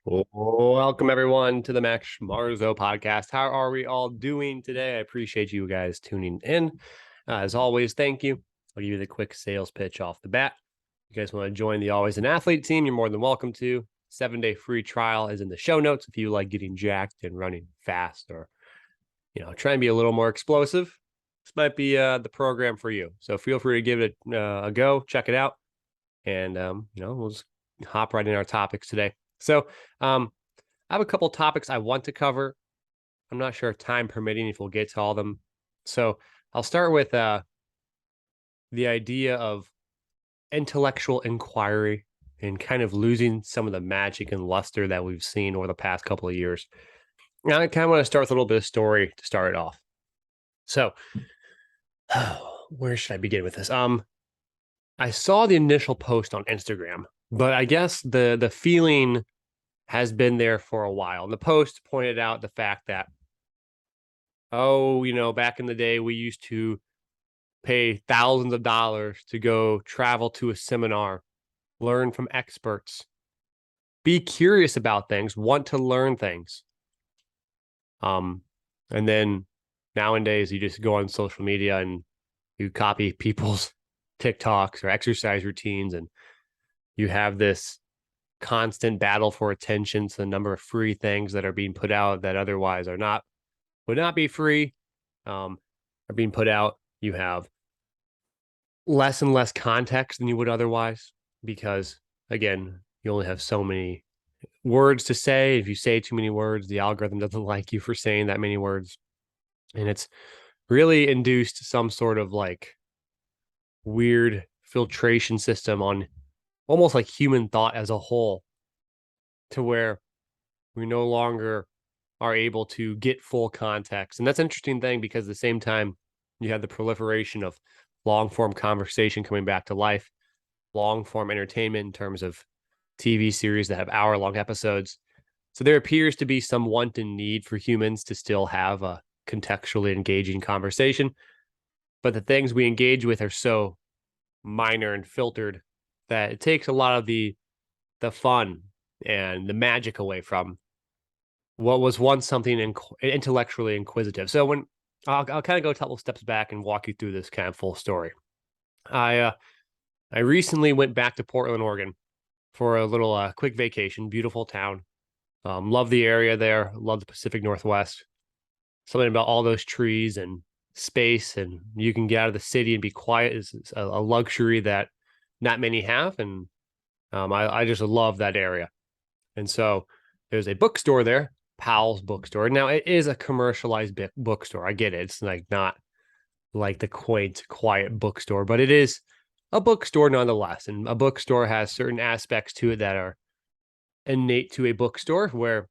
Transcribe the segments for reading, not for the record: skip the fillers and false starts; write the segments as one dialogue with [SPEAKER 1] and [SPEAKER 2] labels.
[SPEAKER 1] Welcome everyone to the Max Marzo podcast. How are we all doing today? I appreciate you guys tuning in. As always, thank you. I'll give you the quick sales pitch off the bat. If you guys want to join the Always an Athlete team, you're more than welcome to. 7-day free trial is in the show notes if you like getting jacked and running fast, or try and be a little more explosive. This might be the program for you. So feel free to give it a go, check it out, and we'll just hop right in our topics today. So I have a couple topics I want to cover. I'm not sure, time permitting, if we'll get to all of them. So I'll start with the idea of intellectual inquiry and kind of losing some of the magic and luster that we've seen over the past couple of years. Now, I kind of want to start with a little bit of story to start it off. So where should I begin with this? I saw the initial post on Instagram, but I guess the feeling has been there for a while. And the post pointed out the fact that, back in the day, we used to pay thousands of dollars to go travel to a seminar, learn from experts, be curious about things, want to learn things. And then nowadays you just go on social media and you copy people's TikToks or exercise routines, and you have this constant battle for attention to the number of free things that are being put out that otherwise would not be free, are being put out. You have less and less context than you would otherwise, because again, you only have so many words to say. If you say too many words, the algorithm doesn't like you for saying that many words. And it's really induced some sort of like weird filtration system on almost like human thought as a whole, to where we no longer are able to get full context. And that's an interesting thing, because at the same time, you have the proliferation of long form conversation coming back to life, long form entertainment in terms of TV series that have hour-long episodes. So there appears to be some want and need for humans to still have a contextually engaging conversation. But the things we engage with are so minor and filtered that it takes a lot of the fun and the magic away from what was once something intellectually inquisitive. So when I'll kind of go a couple steps back and walk you through this kind of full story. I recently went back to Portland, Oregon, for a little quick vacation. Beautiful town. Love the area there. Love the Pacific Northwest. Something about all those trees and space, and you can get out of the city and be quiet is a luxury that not many have. And I just love that area. And so there's a bookstore there, Powell's Bookstore. Now, it is a commercialized bookstore. I get it. It's like not like the quaint, quiet bookstore, but it is a bookstore nonetheless. And a bookstore has certain aspects to it that are innate to a bookstore, where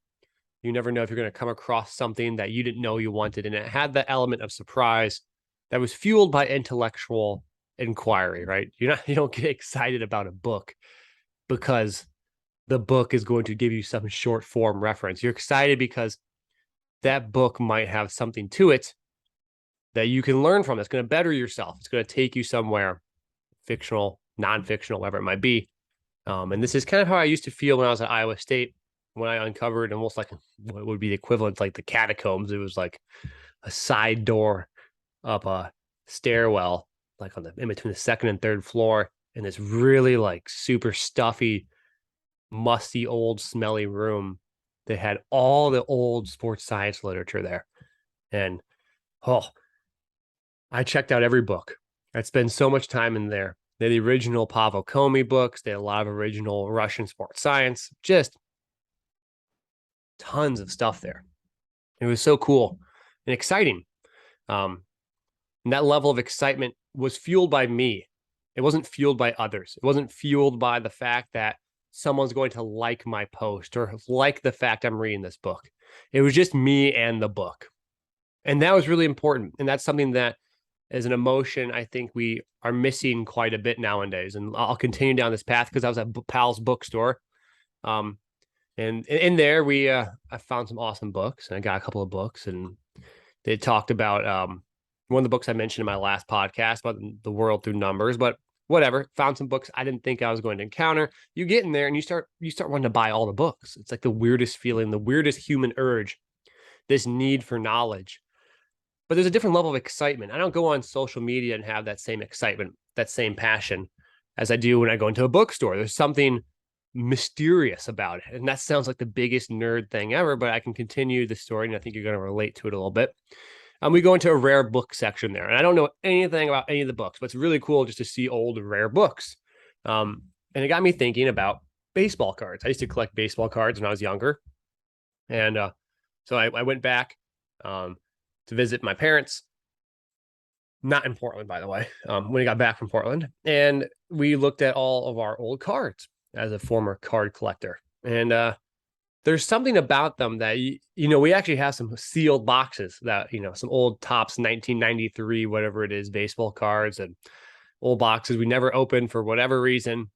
[SPEAKER 1] you never know if you're going to come across something that you didn't know you wanted. And it had that element of surprise that was fueled by intellectual inquiry, right? You don't get excited about a book because the book is going to give you some short form reference. You're excited because that book might have something to it that you can learn from. It's going to better yourself. It's going to take you somewhere, fictional, non-fictional, whatever it might be. And this is kind of how I used to feel when I was at Iowa State, when I uncovered almost like what would be the equivalent to like the catacombs. It was like a side door up a stairwell, like in between the second and third floor, in this really like super stuffy, musty, old, smelly room that had all the old sports science literature there. And I checked out every book. I'd spend so much time in there. They had the original Pavel Komi books. They had a lot of original Russian sports science, just tons of stuff there. It was so cool and exciting. And that level of excitement was fueled by me. It wasn't fueled by others. It wasn't fueled by the fact that someone's going to like my post or like the fact I'm reading this book. It was just me and the book. And that was really important. And that's something that is an emotion I think we are missing quite a bit nowadays. And I'll continue down this path because I was at Pal's bookstore. And in there, I found some awesome books, and I got a couple of books, and they talked about one of the books I mentioned in my last podcast about the world through numbers. But whatever, found some books I didn't think I was going to encounter. You get in there and you start wanting to buy all the books. It's like the weirdest feeling, the weirdest human urge, this need for knowledge. But there's a different level of excitement. I don't go on social media and have that same excitement, that same passion as I do when I go into a bookstore. There's something mysterious about it. And that sounds like the biggest nerd thing ever, but I can continue the story and I think you're going to relate to it a little bit. We go into a rare book section there, and I don't know anything about any of the books, but it's really cool just to see old rare books. And it got me thinking about baseball cards. I used to collect baseball cards when I was younger. And so I went back to visit my parents, not in Portland, by the way, when I got back from Portland. And we looked at all of our old cards as a former card collector. And there's something about them that, we actually have some sealed boxes that, some old Topps 1993, whatever it is, baseball cards and old boxes we never opened for whatever reason.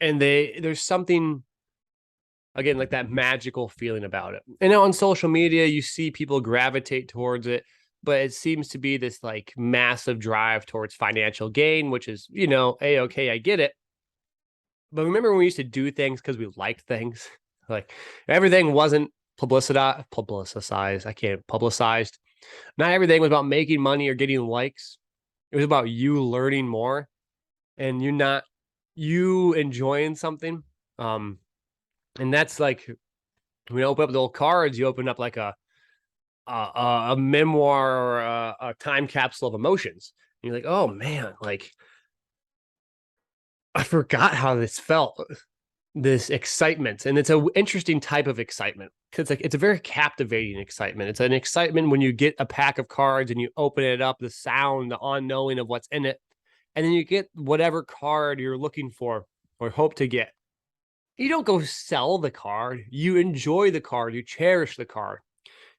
[SPEAKER 1] And there's something, again, like that magical feeling about it. And on social media, you see people gravitate towards it, but it seems to be this like massive drive towards financial gain, which is, A-okay, I get it. But remember when we used to do things because we liked things? Like everything wasn't publicized. I can't publicized. Not everything was about making money or getting likes. It was about you learning more and you enjoying something. And that's like, when you open up the old cards, you open up like a memoir or a time capsule of emotions. And you're like, oh man, like I forgot how this felt. This excitement, and it's an interesting type of excitement because it's a very captivating excitement. It's an excitement when you get a pack of cards and you open it up, the sound, the unknowing of what's in it, and then you get whatever card you're looking for or hope to get. You don't go sell the card. You enjoy the card. You cherish the card.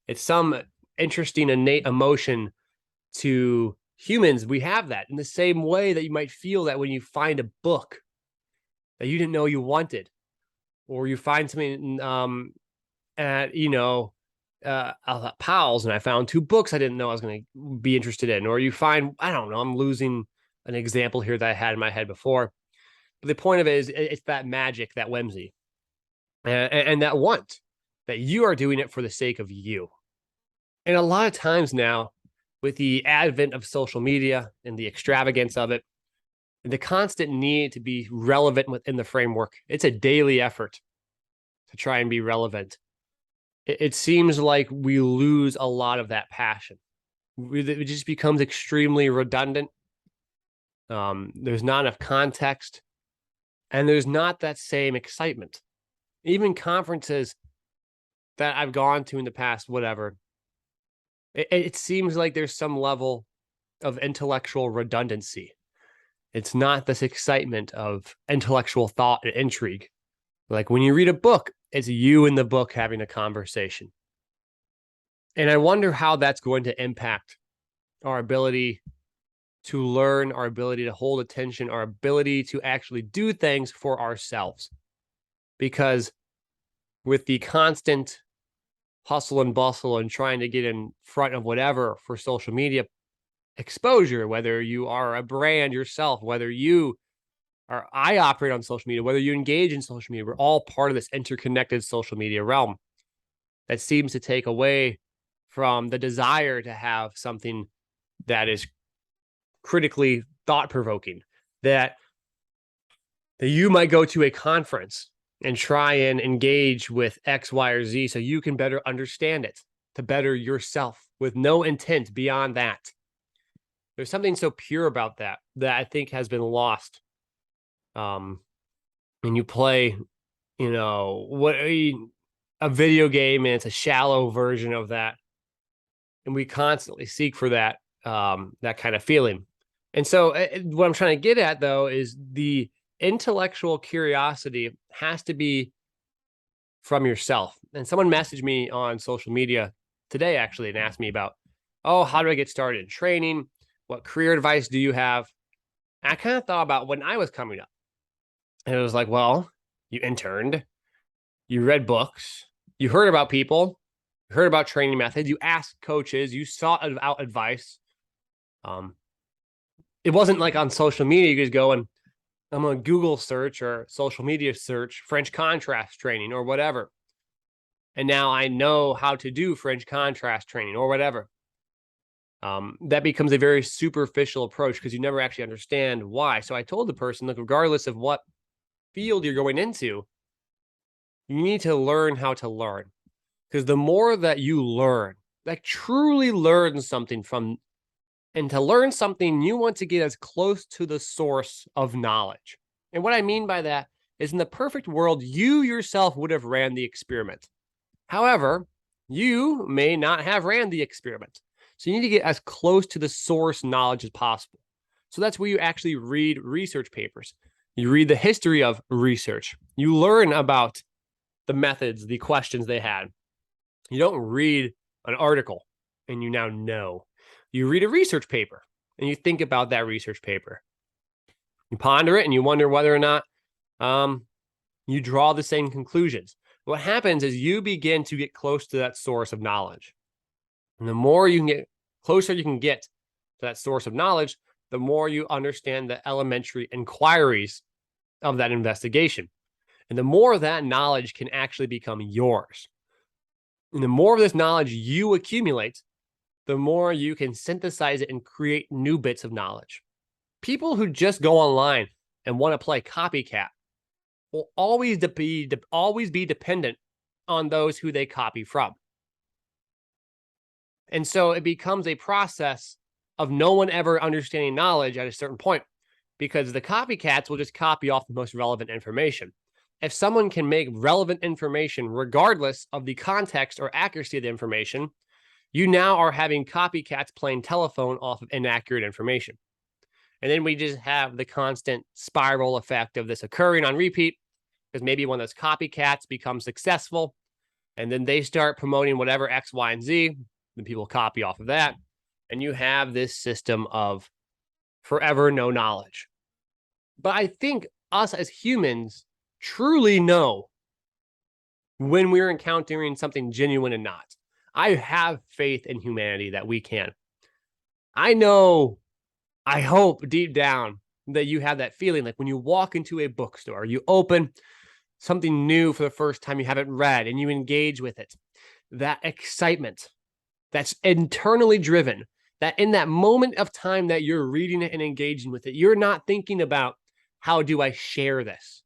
[SPEAKER 1] It's some interesting innate emotion to humans. We have that in the same way that you might feel that when you find a book that you didn't know you wanted, or you find something at Powell's and I found 2 books I didn't know I was going to be interested in, or you find, I don't know, I'm losing an example here that I had in my head before, but the point of it is it's that magic, that whimsy, and that want that you are doing it for the sake of you. And a lot of times now, with the advent of social media and the extravagance of it, the constant need to be relevant within the framework, it's a daily effort to try and be relevant. It seems like we lose a lot of that passion. It just becomes extremely redundant. There's not enough context, and there's not that same excitement. Even conferences that I've gone to in the past, whatever, it seems like there's some level of intellectual redundancy. It's not this excitement of intellectual thought and intrigue. Like when you read a book, it's you and the book having a conversation. And I wonder how that's going to impact our ability to learn, our ability to hold attention, our ability to actually do things for ourselves. Because with the constant hustle and bustle and trying to get in front of whatever for social media exposure, whether you are a brand yourself, whether I operate on social media, whether you engage in social media, we're all part of this interconnected social media realm that seems to take away from the desire to have something that is critically thought-provoking, that you might go to a conference and try and engage with X, Y, or Z so you can better understand it, to better yourself with no intent beyond that. There's something so pure about that I think has been lost. And you play, a video game, and it's a shallow version of that. And we constantly seek for that kind of feeling. And so what I'm trying to get at, though, is the intellectual curiosity has to be from yourself. And someone messaged me on social media today, actually, and asked me about, how do I get started in training? What career advice do you have? And I kind of thought about when I was coming up. And it was like, well, you interned, you read books, you heard about people, you heard about training methods, you asked coaches, you sought out advice. it wasn't like on social media, you just go and I'm on Google search or social media search French contrast training or whatever. And now I know how to do French contrast training or whatever. That becomes a very superficial approach because you never actually understand why. So I told the person, look, regardless of what field you're going into, you need to learn how to learn. Because the more that you learn, like truly learn something from, and to learn something, you want to get as close to the source of knowledge. And what I mean by that is in the perfect world, you yourself would have ran the experiment. However, you may not have ran the experiment. So you need to get as close to the source knowledge as possible. So that's where you actually read research papers. You read the history of research. You learn about the methods, the questions they had. You don't read an article and you now know. You read a research paper and you think about that research paper. You ponder it and you wonder whether or not you draw the same conclusions. What happens is you begin to get close to that source of knowledge. And the more you can get closer you can get to that source of knowledge, the more you understand the elementary inquiries of that investigation. And the more that knowledge can actually become yours. And the more of this knowledge you accumulate, the more you can synthesize it and create new bits of knowledge. People who just go online and want to play copycat will always be dependent on those who they copy from. And so it becomes a process of no one ever understanding knowledge at a certain point, because the copycats will just copy off the most relevant information. If someone can make relevant information regardless of the context or accuracy of the information, you now are having copycats playing telephone off of inaccurate information. And then we just have the constant spiral effect of this occurring on repeat, because maybe one of those copycats becomes successful and then they start promoting whatever X, Y, and Z. Then people copy off of that. And you have this system of forever no knowledge. But I think us as humans truly know when we're encountering something genuine and not. I have faith in humanity that we can. I know, I hope deep down that you have that feeling like when you walk into a bookstore, you open something new for the first time you haven't read and you engage with it. That excitement that's internally driven, that in that moment of time that you're reading it and engaging with it, you're not thinking about how do I share this?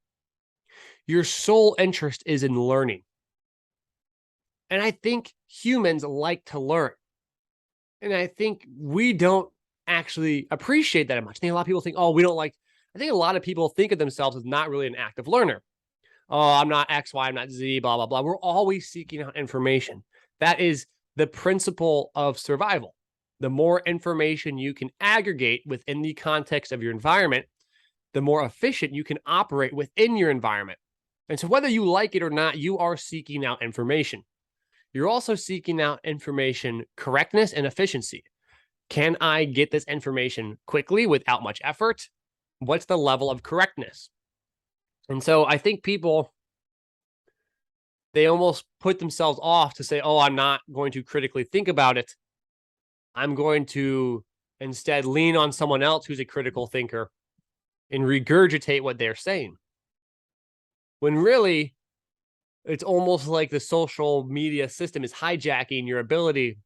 [SPEAKER 1] Your sole interest is in learning. And I think humans like to learn. And I think we don't actually appreciate that much. I think a lot of people think, oh, we don't like, I think a lot of people think of themselves as not really an active learner. Oh, I'm not X, Y, I'm not Z, blah, blah, blah. We're always seeking out information. That is the principle of survival. The more information you can aggregate within the context of your environment, the more efficient you can operate within your environment. And so whether you like it or not, you are seeking out information. You're also seeking out information correctness and efficiency. Can I get this information quickly without much effort? What's the level of correctness? And so I think people, they almost put themselves off to say, oh, I'm not going to critically think about it. I'm going to instead lean on someone else who's a critical thinker and regurgitate what they're saying. When really, it's almost like the social media system is hijacking your ability.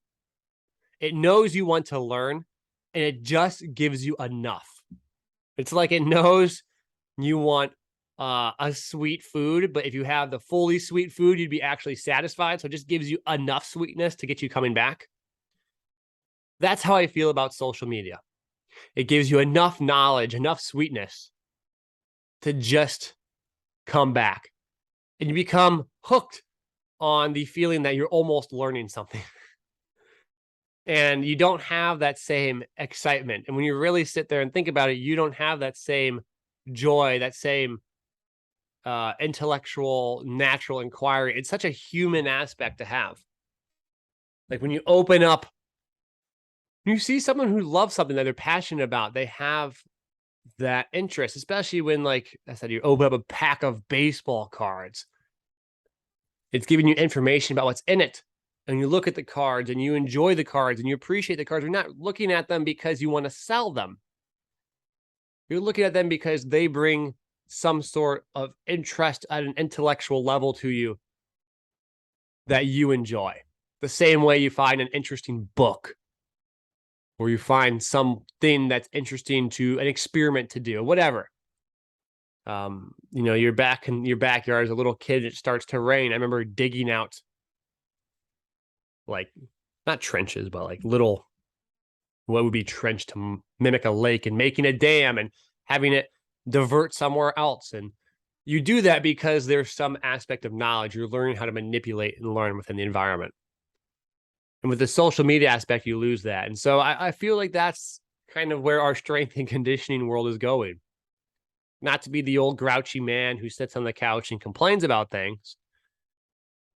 [SPEAKER 1] It knows you want to learn, and it just gives you enough. It's like it knows you want a sweet food, but if you have the fully sweet food, you'd be actually satisfied. So it just gives you enough sweetness to get you coming back. That's how I feel about social media. It gives you enough knowledge, enough sweetness to just come back. And you become hooked on the feeling that you're almost learning something. And you don't have that same excitement. And when you really sit there and think about it, you don't have that same joy, that same intellectual, natural inquiry. It's such a human aspect to have. Like when you open up, you see someone who loves something that they're passionate about, they have that interest, especially when, like I said, you open up a pack of baseball cards. It's giving you information about what's in it. And you look at the cards and you enjoy the cards and you appreciate the cards. You're not looking at them because you want to sell them. You're looking at them because they bring some sort of interest at an intellectual level to you that you enjoy. The same way you find an interesting book, or you find something that's interesting to an experiment to do, whatever. You're back in your backyard as a little kid, it starts to rain. I remember digging out, like, not trenches, but like little, what would be trench to mimic a lake, and making a dam and having it divert somewhere else. And you do that because there's some aspect of knowledge. You're learning how to manipulate and learn within the environment. And with the social media aspect, you lose that. And so I feel like that's kind of where our strength and conditioning world is going. Not to be the old grouchy man who sits on the couch and complains about things,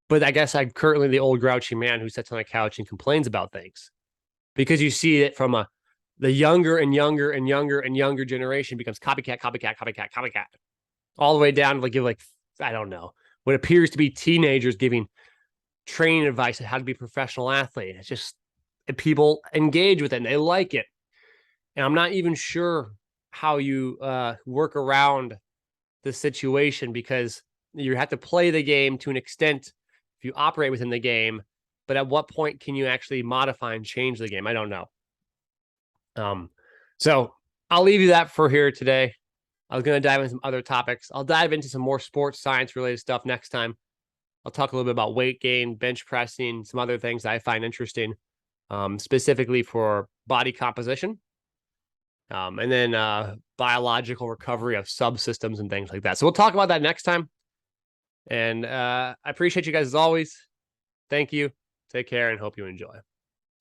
[SPEAKER 1] but I guess I'm currently the old grouchy man who sits on the couch and complains about things, because you see it from the younger and younger and younger and younger generation becomes copycat, copycat, copycat, copycat, all the way down to like I don't know, what appears to be teenagers giving training advice on how to be a professional athlete. It's just people engage with it and they like it. And I'm not even sure how you work around the situation, because you have to play the game to an extent if you operate within the game, but at what point can you actually modify and change the game? I don't know. So I'll leave you that for here today. I was going to dive into some other topics. I'll dive into some more sports science related stuff next time. I'll talk a little bit about weight gain, bench pressing, some other things that I find interesting, specifically for body composition. And then biological recovery of subsystems and things like that. So we'll talk about that next time. And I appreciate you guys as always. Thank you. Take care and hope you enjoy.